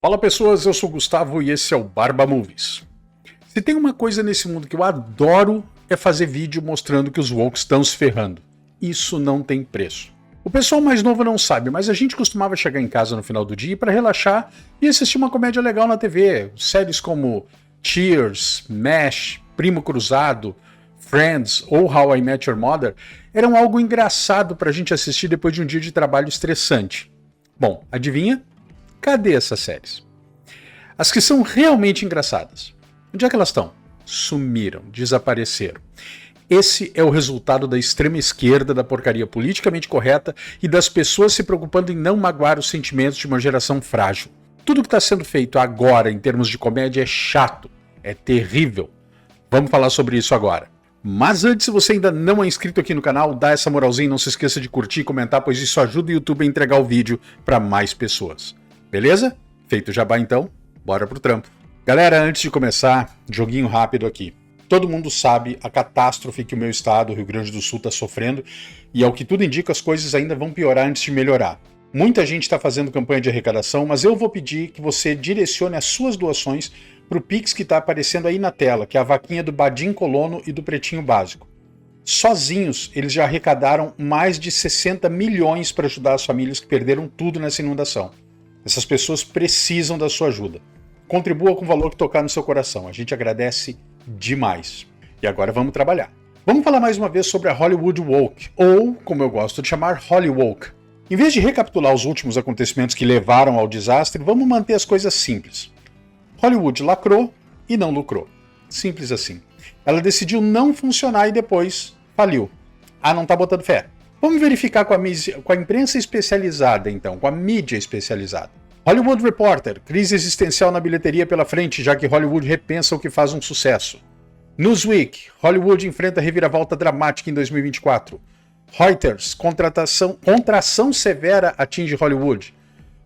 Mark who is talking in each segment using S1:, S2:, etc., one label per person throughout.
S1: Fala pessoas, eu sou o Gustavo e esse é o Barba Movies. Se tem uma coisa nesse mundo que eu adoro é fazer vídeo mostrando que os woke estão se ferrando. Isso não tem preço. O pessoal mais novo não sabe, mas a gente costumava chegar em casa no final do dia para relaxar e assistir uma comédia legal na TV. Séries como Cheers, MASH, Primo Cruzado, Friends ou How I Met Your Mother eram algo engraçado para a gente assistir depois de um dia de trabalho estressante. Bom, adivinha? Cadê essas séries? As que são realmente engraçadas. Onde é que elas estão? Sumiram, desapareceram. Esse é o resultado da extrema esquerda, da porcaria politicamente correta e das pessoas se preocupando em não magoar os sentimentos de uma geração frágil. Tudo que está sendo feito agora em termos de comédia é chato, é terrível. Vamos falar sobre isso agora. Mas antes, se você ainda não é inscrito aqui no canal, dá essa moralzinha e não se esqueça de curtir e comentar, pois isso ajuda o YouTube a entregar o vídeo para mais pessoas. Beleza? Feito o jabá então, bora pro trampo. Galera, antes de começar, joguinho rápido aqui. Todo mundo sabe a catástrofe que o meu estado, o Rio Grande do Sul, está sofrendo e ao que tudo indica as coisas ainda vão piorar antes de melhorar. Muita gente está fazendo campanha de arrecadação, mas eu vou pedir que você direcione as suas doações para o Pix que está aparecendo aí na tela, que é a vaquinha do Badim Colono e do Pretinho Básico. Sozinhos, eles já arrecadaram mais de 60 milhões para ajudar as famílias que perderam tudo nessa inundação. Essas pessoas precisam da sua ajuda. Contribua com o valor que tocar no seu coração. A gente agradece demais. E agora vamos trabalhar. Vamos falar mais uma vez sobre a Hollywood Woke, ou, como eu gosto de chamar, Hollywoke. Em vez de recapitular os últimos acontecimentos que levaram ao desastre, vamos manter as coisas simples. Hollywood lacrou e não lucrou. Simples assim. Ela decidiu não funcionar e depois faliu. Ah, não tá botando fé. Vamos verificar com a imprensa especializada, então, com a mídia especializada. Hollywood Reporter, crise existencial na bilheteria pela frente, já que Hollywood repensa o que faz um sucesso. Newsweek, Hollywood enfrenta reviravolta dramática em 2024. Reuters, contração severa atinge Hollywood.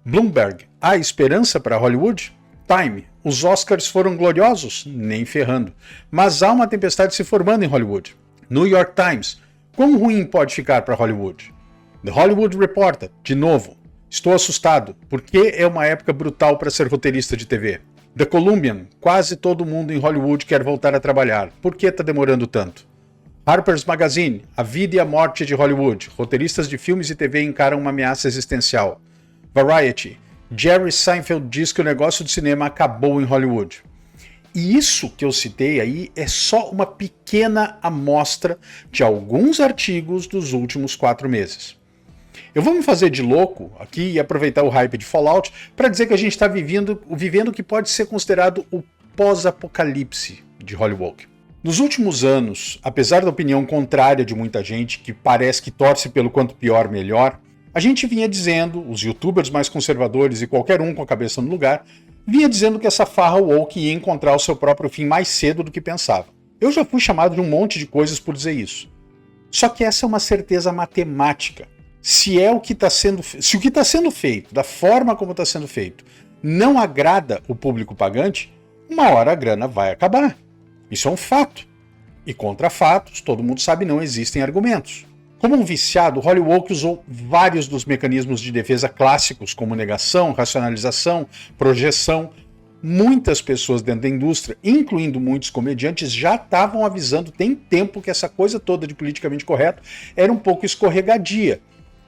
S1: Bloomberg, há esperança para Hollywood? Time, os Oscars foram gloriosos? Nem ferrando. Mas há uma tempestade se formando em Hollywood. New York Times, quão ruim pode ficar para Hollywood? The Hollywood Reporter, de novo. Estou assustado, porque é uma época brutal para ser roteirista de TV. The Columbian, quase todo mundo em Hollywood quer voltar a trabalhar. Por que está demorando tanto? Harper's Magazine, a vida e a morte de Hollywood. Roteiristas de filmes e TV encaram uma ameaça existencial. Variety, Jerry Seinfeld diz que o negócio de cinema acabou em Hollywood. E isso que eu citei aí é só uma pequena amostra de alguns artigos dos últimos 4 meses. Eu vou me fazer de louco aqui e aproveitar o hype de Fallout para dizer que a gente está vivendo o que pode ser considerado o pós-apocalipse de Hollywood. Nos últimos anos, apesar da opinião contrária de muita gente, que parece que torce pelo quanto pior melhor, a gente vinha dizendo, os youtubers mais conservadores e qualquer um com a cabeça no lugar, vinha dizendo que essa farra woke ia encontrar o seu próprio fim mais cedo do que pensava. Eu já fui chamado de um monte de coisas por dizer isso. Só que essa é uma certeza matemática. Se o que está sendo feito, da forma como está sendo feito, não agrada o público pagante, uma hora a grana vai acabar. Isso é um fato. E contra fatos, todo mundo sabe, não existem argumentos. Como um viciado, Hollywood usou vários dos mecanismos de defesa clássicos, como negação, racionalização, projeção. Muitas pessoas dentro da indústria, incluindo muitos comediantes, já estavam avisando tem tempo que essa coisa toda de politicamente correto era um pouco escorregadia.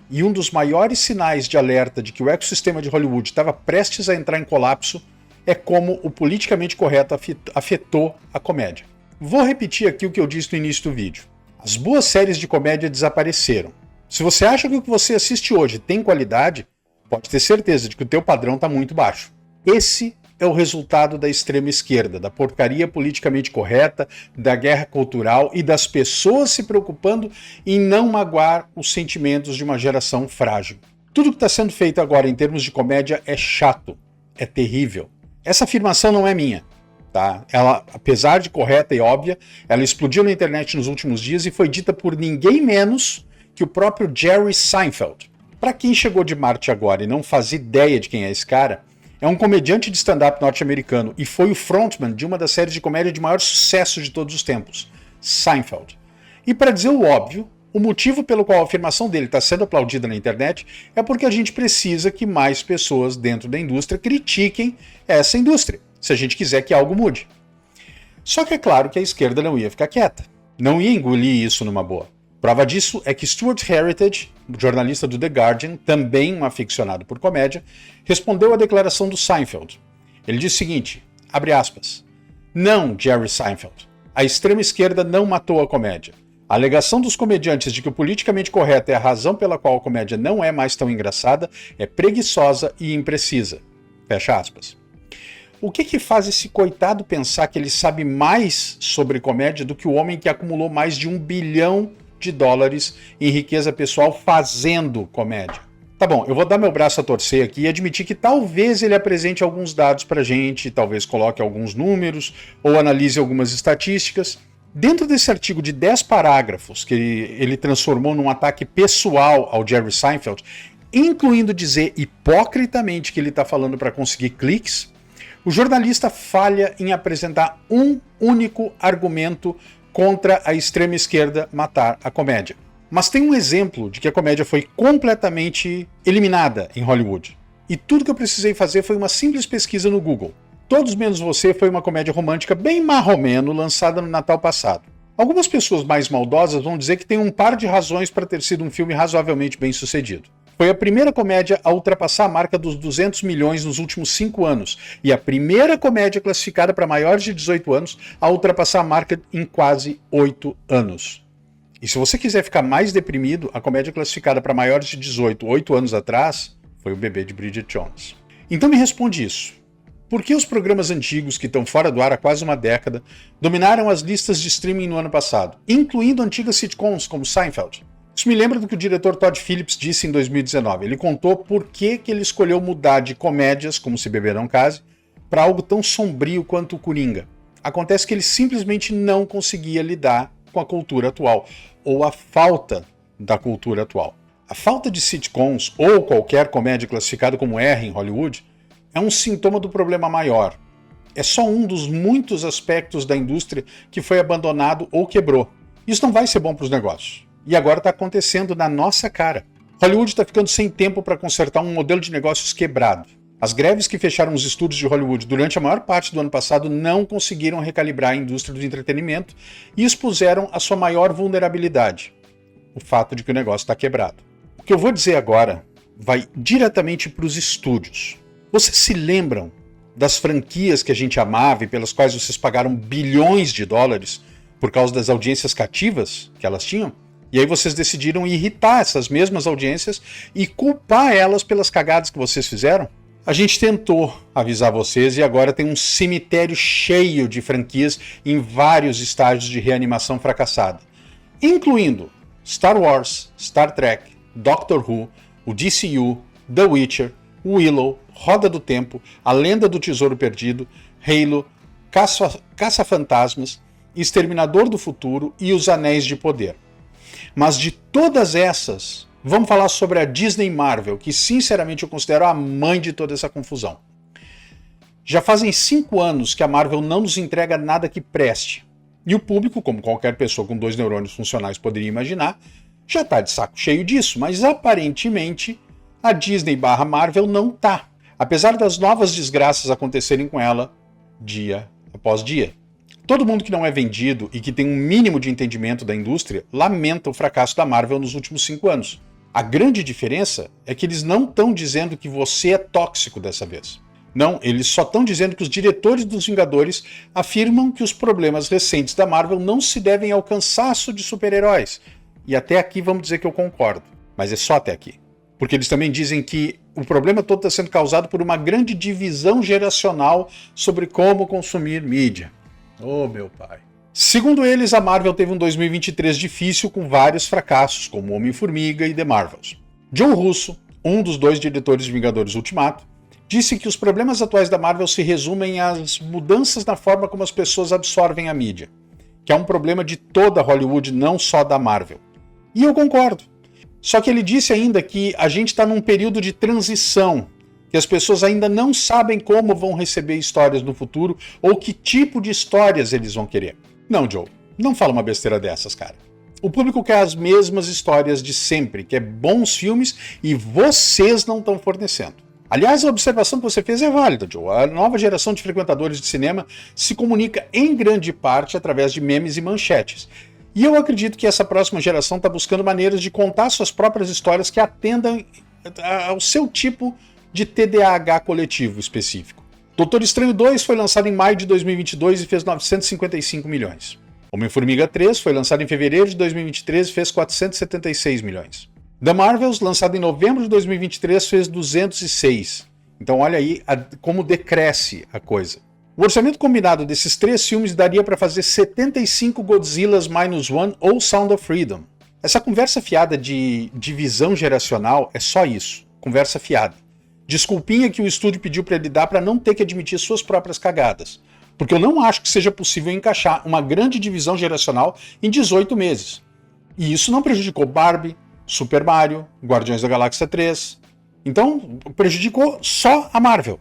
S1: E um dos maiores sinais de alerta de que o ecossistema de Hollywood estava prestes a entrar em colapso é como o politicamente correto afetou a comédia. Vou repetir aqui o que eu disse no início do vídeo. As boas séries de comédia desapareceram. Se você acha que o que você assiste hoje tem qualidade, pode ter certeza de que o teu padrão está muito baixo. Esse é o resultado da extrema esquerda, da porcaria politicamente correta, da guerra cultural e das pessoas se preocupando em não magoar os sentimentos de uma geração frágil. Tudo que está sendo feito agora em termos de comédia é chato, é terrível. Essa afirmação não é minha. Tá? Ela, apesar de correta e óbvia, ela explodiu na internet nos últimos dias e foi dita por ninguém menos que o próprio Jerry Seinfeld. Para quem chegou de Marte agora e não faz ideia de quem é esse cara, é um comediante de stand-up norte-americano e foi o frontman de uma das séries de comédia de maior sucesso de todos os tempos, Seinfeld. E para dizer o óbvio, O motivo pelo qual a afirmação dele está sendo aplaudida na internet é porque a gente precisa que mais pessoas dentro da indústria critiquem essa indústria, se a gente quiser que algo mude. Só que é claro que a esquerda não ia ficar quieta, não ia engolir isso numa boa. Prova disso é que Stuart Heritage, jornalista do The Guardian, também um aficionado por comédia, respondeu à declaração do Seinfeld. Ele disse o seguinte, abre aspas, não, Jerry Seinfeld, a extrema esquerda não matou a comédia. A alegação dos comediantes de que o politicamente correto é a razão pela qual a comédia não é mais tão engraçada é preguiçosa e imprecisa. Fecha aspas. O que faz esse coitado pensar que ele sabe mais sobre comédia do que o homem que acumulou mais de $1 bilhão em riqueza pessoal fazendo comédia? Tá bom, eu vou dar meu braço a torcer aqui e admitir que talvez ele apresente alguns dados pra gente, talvez coloque alguns números ou analise algumas estatísticas. Dentro desse artigo de 10 parágrafos que ele transformou num ataque pessoal ao Jerry Seinfeld, incluindo dizer hipocritamente que ele está falando para conseguir cliques, o jornalista falha em apresentar um único argumento contra a extrema esquerda matar a comédia. Mas tem um exemplo de que a comédia foi completamente eliminada em Hollywood. E tudo que eu precisei fazer foi uma simples pesquisa no Google. Todos Menos Você foi uma comédia romântica bem marromeno lançada no Natal passado. Algumas pessoas mais maldosas vão dizer que tem um par de razões para ter sido um filme razoavelmente bem sucedido. Foi a primeira comédia a ultrapassar a marca dos 200 milhões nos últimos 5 anos e a primeira comédia classificada para maiores de 18 anos a ultrapassar a marca em quase 8 anos. E se você quiser ficar mais deprimido, a comédia classificada para maiores de 18, 8 anos atrás, foi O Bebê de Bridget Jones. Então me responde isso. Por que os programas antigos, que estão fora do ar há quase uma década, dominaram as listas de streaming no ano passado, incluindo antigas sitcoms como Seinfeld? Isso me lembra do que o diretor Todd Phillips disse em 2019. Ele contou por que ele escolheu mudar de comédias, como Se Beber Não Case, para algo tão sombrio quanto o Coringa. Acontece que ele simplesmente não conseguia lidar com a cultura atual, ou a falta da cultura atual. A falta de sitcoms, ou qualquer comédia classificada como R em Hollywood, é um sintoma do problema maior. É só um dos muitos aspectos da indústria que foi abandonado ou quebrou. Isso não vai ser bom para os negócios. E agora está acontecendo na nossa cara. Hollywood está ficando sem tempo para consertar um modelo de negócios quebrado. As greves que fecharam os estúdios de Hollywood durante a maior parte do ano passado não conseguiram recalibrar a indústria do entretenimento e expuseram a sua maior vulnerabilidade, o fato de que o negócio está quebrado. O que eu vou dizer agora vai diretamente para os estúdios. Vocês se lembram das franquias que a gente amava e pelas quais vocês pagaram bilhões de dólares por causa das audiências cativas que elas tinham? E aí vocês decidiram irritar essas mesmas audiências e culpar elas pelas cagadas que vocês fizeram? A gente tentou avisar vocês e agora tem um cemitério cheio de franquias em vários estágios de reanimação fracassada, incluindo Star Wars, Star Trek, Doctor Who, o DCU, The Witcher, Willow, Roda do Tempo, A Lenda do Tesouro Perdido, Halo, Caça-Fantasmas, Exterminador do Futuro e Os Anéis de Poder. Mas de todas essas, vamos falar sobre a Disney Marvel, que sinceramente eu considero a mãe de toda essa confusão. Já fazem 5 anos que a Marvel não nos entrega nada que preste. E o público, como qualquer pessoa com 2 neurônios funcionais poderia imaginar, já está de saco cheio disso, mas aparentemente a Disney/Marvel não tá, apesar das novas desgraças acontecerem com ela dia após dia. Todo mundo que não é vendido e que tem um mínimo de entendimento da indústria lamenta o fracasso da Marvel nos últimos 5 anos. A grande diferença é que eles não estão dizendo que você é tóxico dessa vez. Não, eles só estão dizendo que os diretores dos Vingadores afirmam que os problemas recentes da Marvel não se devem ao cansaço de super-heróis. E até aqui vamos dizer que eu concordo, mas é só até aqui. Porque eles também dizem que o problema todo está sendo causado por uma grande divisão geracional sobre como consumir mídia. Oh, meu pai. Segundo eles, a Marvel teve um 2023 difícil com vários fracassos, como Homem-Formiga e The Marvels. John Russo, um dos 2 diretores de Vingadores Ultimato, disse que os problemas atuais da Marvel se resumem às mudanças na forma como as pessoas absorvem a mídia, que é um problema de toda Hollywood, não só da Marvel. E eu concordo. Só que ele disse ainda que a gente está num período de transição, que as pessoas ainda não sabem como vão receber histórias no futuro ou que tipo de histórias eles vão querer. Não, Joe, não fala uma besteira dessas, cara. O público quer as mesmas histórias de sempre, quer bons filmes e vocês não estão fornecendo. Aliás, a observação que você fez é válida, Joe. A nova geração de frequentadores de cinema se comunica em grande parte através de memes e manchetes. E eu acredito que essa próxima geração está buscando maneiras de contar suas próprias histórias que atendam ao seu tipo de TDAH coletivo específico. Doutor Estranho 2 foi lançado em maio de 2022 e fez 955 milhões. Homem-Formiga 3 foi lançado em fevereiro de 2023 e fez 476 milhões. The Marvels, lançado em novembro de 2023, fez 206. Então olha aí como decresce a coisa. O orçamento combinado desses 3 filmes daria para fazer 75 Godzillas Minus One ou Sound of Freedom. Essa conversa fiada de divisão geracional é só isso, conversa fiada. Desculpinha que o estúdio pediu para ele dar para não ter que admitir suas próprias cagadas. Porque eu não acho que seja possível encaixar uma grande divisão geracional em 18 meses. E isso não prejudicou Barbie, Super Mario, Guardiões da Galáxia 3. Então, prejudicou só a Marvel.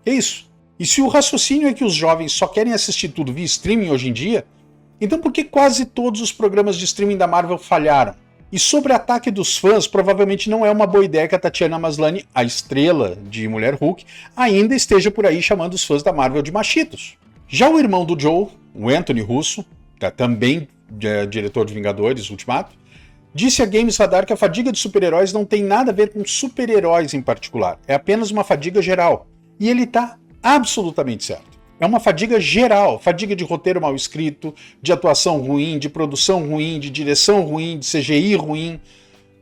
S1: É isso. E se o raciocínio é que os jovens só querem assistir tudo via streaming hoje em dia, então por que quase todos os programas de streaming da Marvel falharam? E sobre o ataque dos fãs, provavelmente não é uma boa ideia que a Tatiana Maslany, a estrela de Mulher Hulk, ainda esteja por aí chamando os fãs da Marvel de machitos. Já o irmão do Joe, o Anthony Russo, também diretor de Vingadores Ultimato, disse a Games Radar que a fadiga de super-heróis não tem nada a ver com super-heróis em particular, é apenas uma fadiga geral. E ele está absolutamente certo. É uma fadiga geral, fadiga de roteiro mal escrito, de atuação ruim, de produção ruim, de direção ruim, de CGI ruim,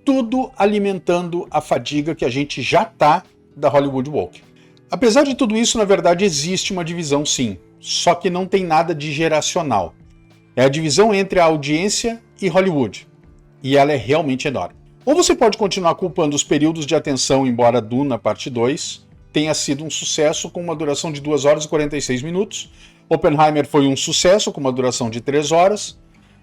S1: tudo alimentando a fadiga que a gente já tá da Hollywood Woke. Apesar de tudo isso, na verdade existe uma divisão sim, só que não tem nada de geracional. É a divisão entre a audiência e Hollywood, e ela é realmente enorme. Ou você pode continuar culpando os períodos de atenção, embora Duna Parte 2 tenha sido um sucesso com uma duração de 2 horas e 46 minutos, Oppenheimer foi um sucesso com uma duração de 3 horas,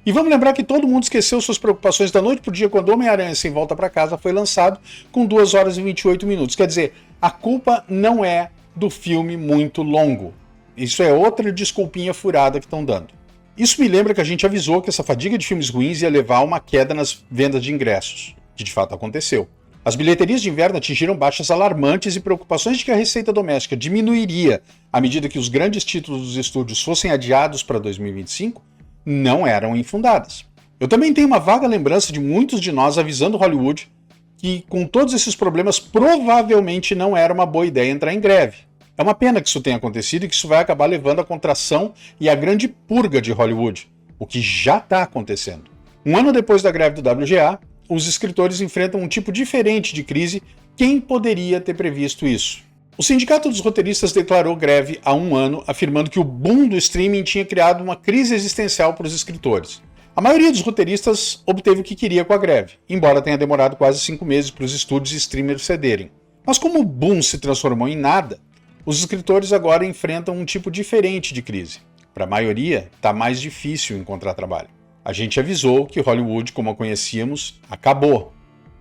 S1: e vamos lembrar que todo mundo esqueceu suas preocupações da noite pro dia quando Homem-Aranha Sem Volta para Casa foi lançado com 2 horas e 28 minutos. Quer dizer, a culpa não é do filme muito longo. Isso é outra desculpinha furada que estão dando. Isso me lembra que a gente avisou que essa fadiga de filmes ruins ia levar a uma queda nas vendas de ingressos, que de fato aconteceu. As bilheterias de inverno atingiram baixas alarmantes e preocupações de que a receita doméstica diminuiria à medida que os grandes títulos dos estúdios fossem adiados para 2025 não eram infundadas. Eu também tenho uma vaga lembrança de muitos de nós avisando Hollywood que, com todos esses problemas, provavelmente não era uma boa ideia entrar em greve. É uma pena que isso tenha acontecido e que isso vai acabar levando à contração e à grande purga de Hollywood, o que já está acontecendo. Um ano depois da greve do WGA, os escritores enfrentam um tipo diferente de crise. Quem poderia ter previsto isso? O Sindicato dos Roteiristas declarou greve há 1 ano, afirmando que o boom do streaming tinha criado uma crise existencial para os escritores. A maioria dos roteiristas obteve o que queria com a greve, embora tenha demorado quase 5 meses para os estúdios e streamers cederem. Mas como o boom se transformou em nada, os escritores agora enfrentam um tipo diferente de crise. Para a maioria, está mais difícil encontrar trabalho. A gente avisou que Hollywood, como a conhecíamos, acabou.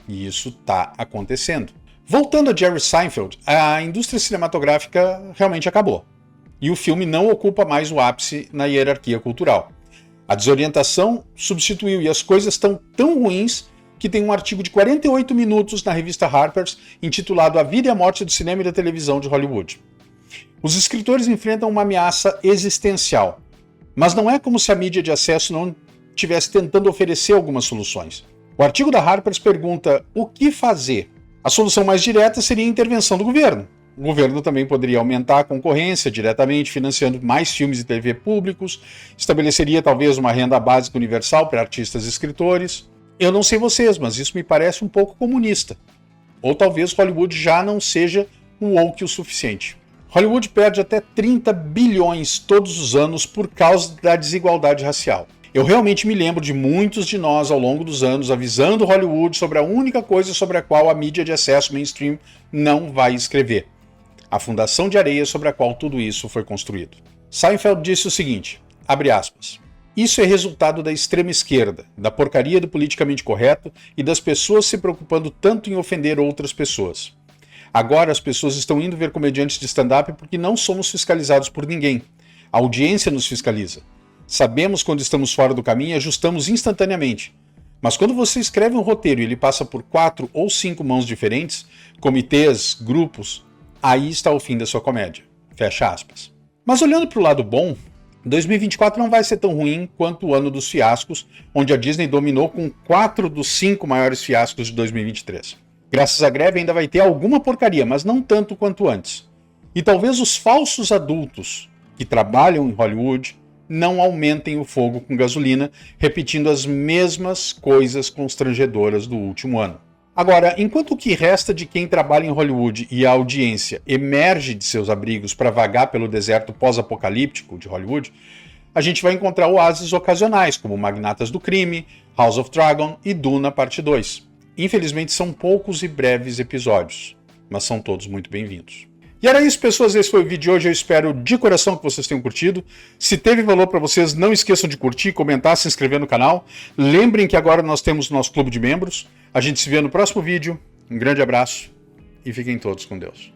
S1: E isso está acontecendo. Voltando a Jerry Seinfeld, a indústria cinematográfica realmente acabou. E o filme não ocupa mais o ápice na hierarquia cultural. A desorientação substituiu e as coisas estão tão ruins que tem um artigo de 48 minutos na revista Harper's intitulado A Vida e a Morte do Cinema e da Televisão de Hollywood. Os escritores enfrentam uma ameaça existencial, mas não é como se a mídia de acesso não estivesse tentando oferecer algumas soluções. O artigo da Harper's pergunta o que fazer. A solução mais direta seria a intervenção do governo. O governo também poderia aumentar a concorrência diretamente, financiando mais filmes e TV públicos, estabeleceria talvez uma renda básica universal para artistas e escritores. Eu não sei vocês, mas isso me parece um pouco comunista. Ou talvez Hollywood já não seja woke o suficiente. Hollywood perde até 30 bilhões todos os anos por causa da desigualdade racial. Eu realmente me lembro de muitos de nós ao longo dos anos avisando Hollywood sobre a única coisa sobre a qual a mídia de acesso mainstream não vai escrever: a fundação de areia sobre a qual tudo isso foi construído. Seinfeld disse o seguinte, abre aspas, isso é resultado da extrema esquerda, da porcaria do politicamente correto e das pessoas se preocupando tanto em ofender outras pessoas. Agora as pessoas estão indo ver comediantes de stand-up porque não somos fiscalizados por ninguém. A audiência nos fiscaliza. Sabemos quando estamos fora do caminho e ajustamos instantaneamente. Mas quando você escreve um roteiro e ele passa por 4 ou 5 mãos diferentes, comitês, grupos, aí está o fim da sua comédia. Fecha aspas. Mas olhando para o lado bom, 2024 não vai ser tão ruim quanto o ano dos fiascos, onde a Disney dominou com 4 dos 5 maiores fiascos de 2023. Graças à greve ainda vai ter alguma porcaria, mas não tanto quanto antes. E talvez os falsos adultos que trabalham em Hollywood não aumentem o fogo com gasolina, repetindo as mesmas coisas constrangedoras do último ano. Agora, enquanto o que resta de quem trabalha em Hollywood e a audiência emerge de seus abrigos para vagar pelo deserto pós-apocalíptico de Hollywood, a gente vai encontrar oásis ocasionais, como Magnatas do Crime, House of Dragon e Duna Parte 2. Infelizmente são poucos e breves episódios, mas são todos muito bem-vindos. E era isso, pessoas, esse foi o vídeo de hoje, eu espero de coração que vocês tenham curtido. Se teve valor para vocês, não esqueçam de curtir, comentar, se inscrever no canal. Lembrem que agora nós temos o nosso clube de membros. A gente se vê no próximo vídeo, um grande abraço e fiquem todos com Deus.